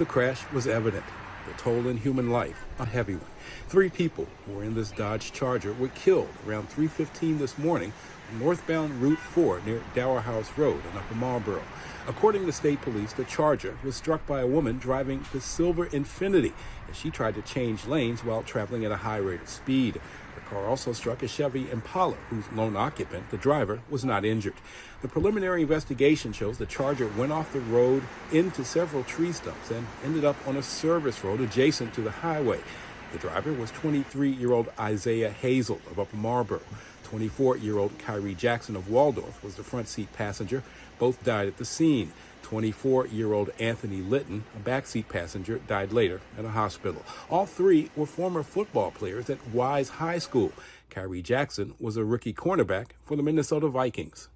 The crash was evident. The toll in human life, a heavy one. 3 people who were in this Dodge Charger were killed around 3:15 this morning on northbound Route 4 near Dower House Road in Upper Marlboro. According to state police, the Charger was struck by a woman driving the silver Infiniti as she tried to change lanes while traveling at a high rate of speed. The car also struck a Chevy Impala, whose lone occupant, the driver, was not injured. The preliminary investigation shows the Charger went off the road into several tree stumps and ended up on a service road adjacent to the highway. The driver was 23-year-old Isaiah Hazel of Upper Marlboro. 24-year-old Khyree Jackson of Waldorf was the front seat passenger. Both died at the scene. 24-year-old Anthony Litton, a backseat passenger, died later at a hospital. All 3 were former football players at Wise High School. Khyree Jackson was a rookie cornerback for the Minnesota Vikings.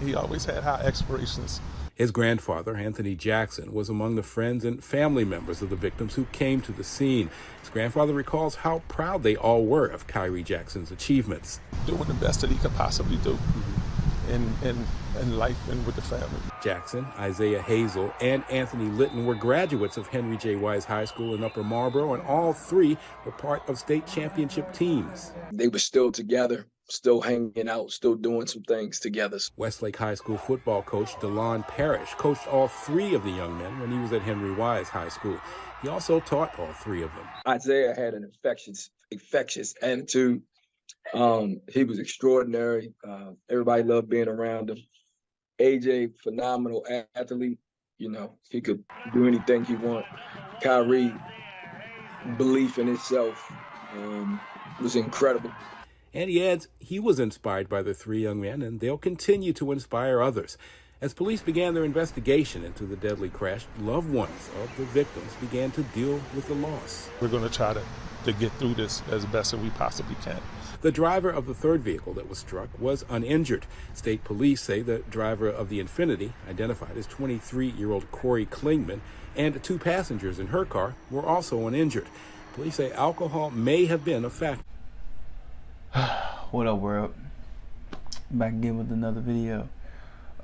He always had high aspirations. His grandfather, Anthony Jackson, was among the friends and family members of the victims who came to the scene. His grandfather recalls how proud they all were of Khyree Jackson's achievements. Doing the best that he could possibly do in life and with the family. Jackson, Isaiah Hazel, and Anthony Litton were graduates of Henry J. Wise High School in Upper Marlboro, and all 3 were part of state championship teams. They were still together, still hanging out, still doing some things together. Westlake High School football coach DeLon Parrish coached all 3 of the young men when he was at Henry Wise High School. He also taught all 3 of them. Isaiah had an infectious attitude. He was extraordinary. Everybody loved being around him. AJ, phenomenal athlete. You know, he could do anything he wanted. Khyree, belief in himself, was incredible. And he adds he was inspired by the 3 young men, and they'll continue to inspire others. As police began their investigation into the deadly crash, loved ones of the victims began to deal with the loss. We're going to try to get through this as best as we possibly can. The driver of the 3rd vehicle that was struck was uninjured. State police say the driver of the Infiniti, identified as 23-year-old Cori Clingman, and 2 passengers in her car were also uninjured. Police say alcohol may have been a factor. What up, world? Back again with another video.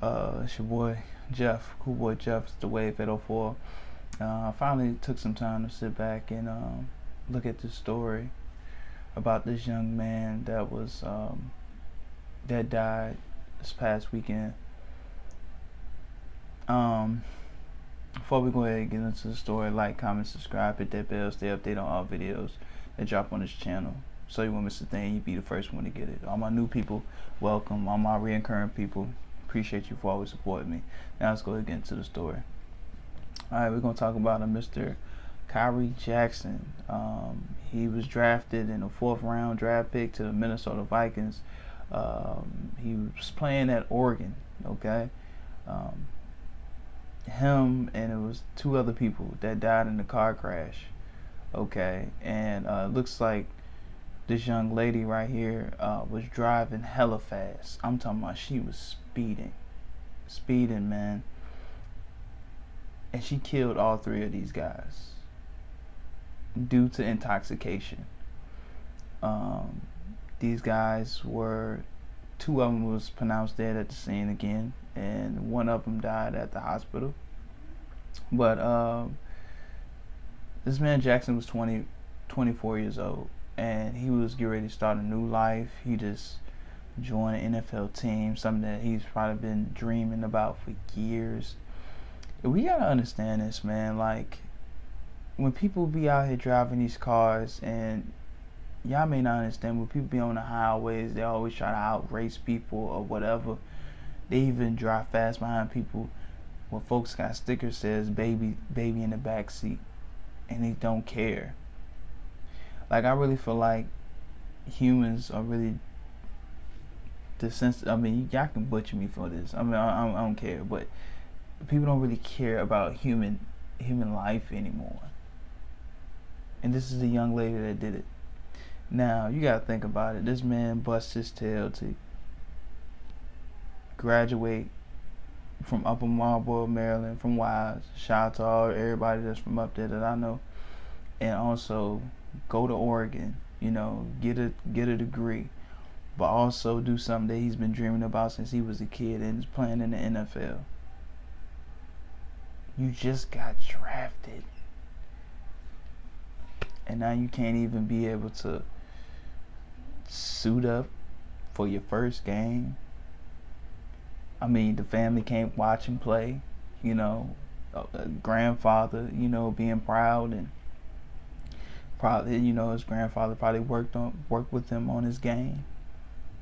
It's your boy Jeff, Cool Boy Jeff, it's the Wave 804. I finally took some time to sit back and look at this story about this young man that was that died this past weekend. Before we go ahead and get into the story, like, comment, subscribe, hit that bell, stay updated on all videos that drop on this channel, so you won't miss a thing. You be the first one to get it. All my new people, welcome. All my reoccurring people, appreciate you for always supporting me. Now let's go ahead and get into the story. Alright, we're gonna talk about Mr. Khyree Jackson. He was drafted in a 4th round draft pick to the Minnesota Vikings. He was playing at Oregon, okay? Him and it was 2 other people that died in the car crash, okay? And it looks like this young lady right here was driving hella fast. I'm talking about she was speeding, man. And she killed all 3 of these guys due to intoxication. These guys were 2 of them was pronounced dead at the scene again, and 1 of them died at the hospital. But this man Jackson was 24 years old, and he was getting ready to start a new life. He just joined an NFL team, something that he's probably been dreaming about for years. We gotta understand this, man. Like, when people be out here driving these cars, and y'all may not understand, when people be on the highways, they always try to outrace people or whatever. They even drive fast behind people when folks got stickers says baby in the back seat, and they don't care. Like, I really feel like humans are really I mean, y'all can butcher me for this. I mean, I don't care, but people don't really care about human life anymore. And this is a young lady that did it. Now, you gotta think about it. This man busts his tail to graduate from Upper Marlboro, Maryland, from Wise. Shout out to everybody that's from up there that I know. And also go to Oregon, you know, get a degree, but also do something that he's been dreaming about since he was a kid and is playing in the NFL. You just got drafted. And now you can't even be able to suit up for your first game. I mean, the family can't watch him play. You know, a grandfather, you know, being proud, and probably, you know, his grandfather probably worked with him on his game.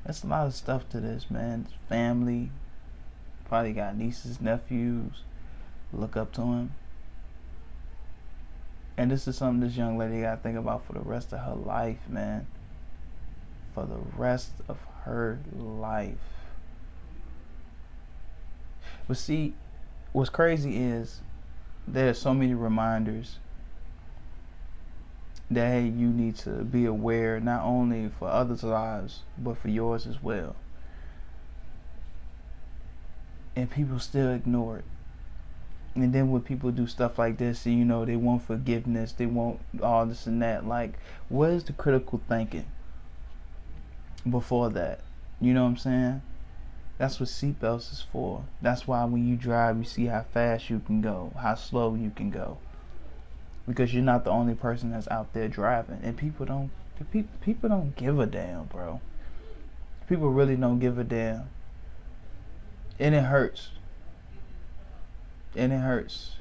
That's a lot of stuff to this, man. Family, probably got nieces, nephews, look up to him. And this is something this young lady got to think about for the rest of her life, man. For the rest of her life. But see, what's crazy is there's so many reminders that, hey, you need to be aware not only for others' lives, but for yours as well. And people still ignore it. And then when people do stuff like this, you know, they want forgiveness, they want all this and that. Like, what is the critical thinking before that? You know what I'm saying? That's what seatbelts is for. That's why when you drive, you see how fast you can go, how slow you can go. Because you're not the only person that's out there driving. And people don't give a damn, bro. People really don't give a damn. And it hurts. And it hurts.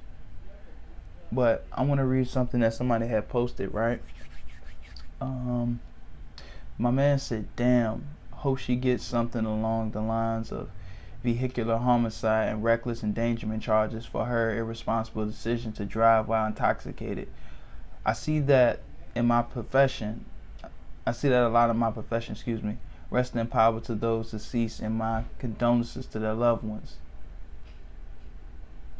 But I want to read something that somebody had posted, right? My man said, damn, hope she gets something along the lines of vehicular homicide and reckless endangerment charges for her irresponsible decision to drive while intoxicated. I see that in my profession. I see that a lot of my profession, rest in power to those deceased, and my condolences to their loved ones.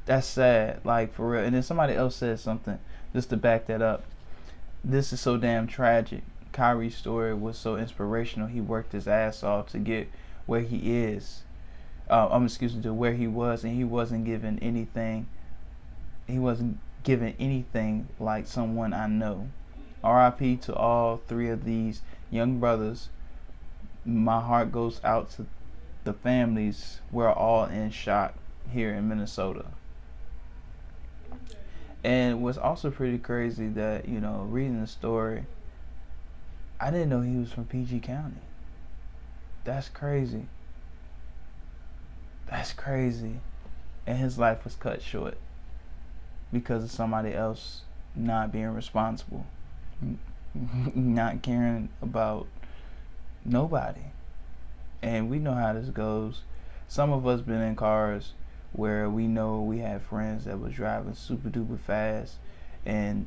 That's sad, like, for real. And then somebody else said something just to back that up. This is so damn tragic. Kyree's story was so inspirational. He worked his ass off to get where he is. To where he was, and he wasn't given anything. He wasn't given anything like someone I know. R.I.P. to all three of these young brothers. My heart goes out to the families. We're all in shock here in Minnesota. And what's also pretty crazy that, you know, reading the story, I didn't know he was from PG County. That's crazy. That's crazy. And his life was cut short because of somebody else not being responsible, not caring about nobody. And we know how this goes. Some of us been in cars where we know we had friends that was driving super duper fast, and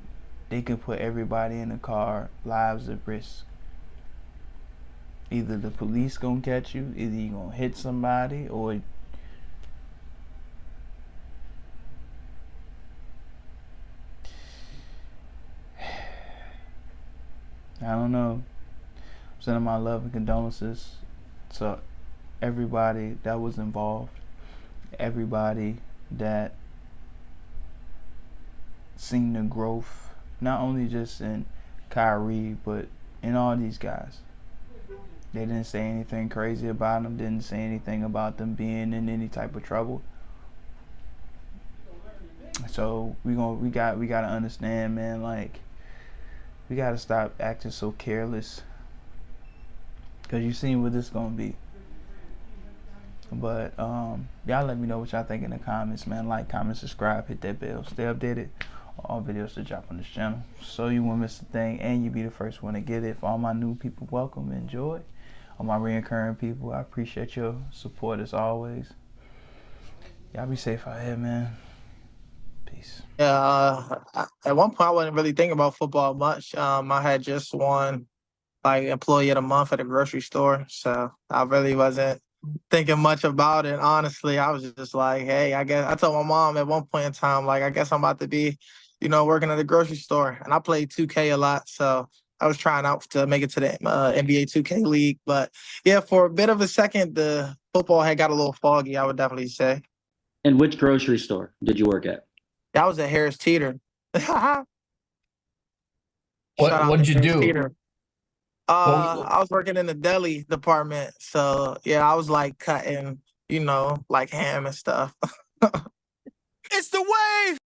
they can put everybody in the car, lives at risk. Either the police gonna catch you, either you gonna hit somebody, or I don't know. I'm sending my love and condolences to everybody that was involved, everybody that seen the growth, not only just in Khyree, but in all these guys. They didn't say anything crazy about them, didn't say anything about them being in any type of trouble. So we gotta understand, man, like, we gotta stop acting so careless, cause you seen what this gonna be. But y'all let me know what y'all think in the comments, man. Like, comment, subscribe, hit that bell, stay updated. All videos to drop on this channel, so you won't miss a thing, and you be the first one to get it. For all my new people, welcome, enjoy. All my reoccurring people, I appreciate your support as always. Y'all be safe out here, man. Peace. Yeah, at one point I wasn't really thinking about football much. I had just won like Employee of the Month at a grocery store, so I really wasn't thinking much about it. Honestly, I was just like, hey, I guess I told my mom at one point in time, like, I guess I'm about to be, working at a grocery store. And I played 2K a lot, so I was trying out to make it to the NBA 2K league. But yeah, for a bit of a second, the football had got a little foggy, I would definitely say. And which grocery store did you work at? That was at Harris Teeter. What did you do? Teeter. I was working in the deli department, so yeah, I was like cutting, like ham and stuff. It's the wave.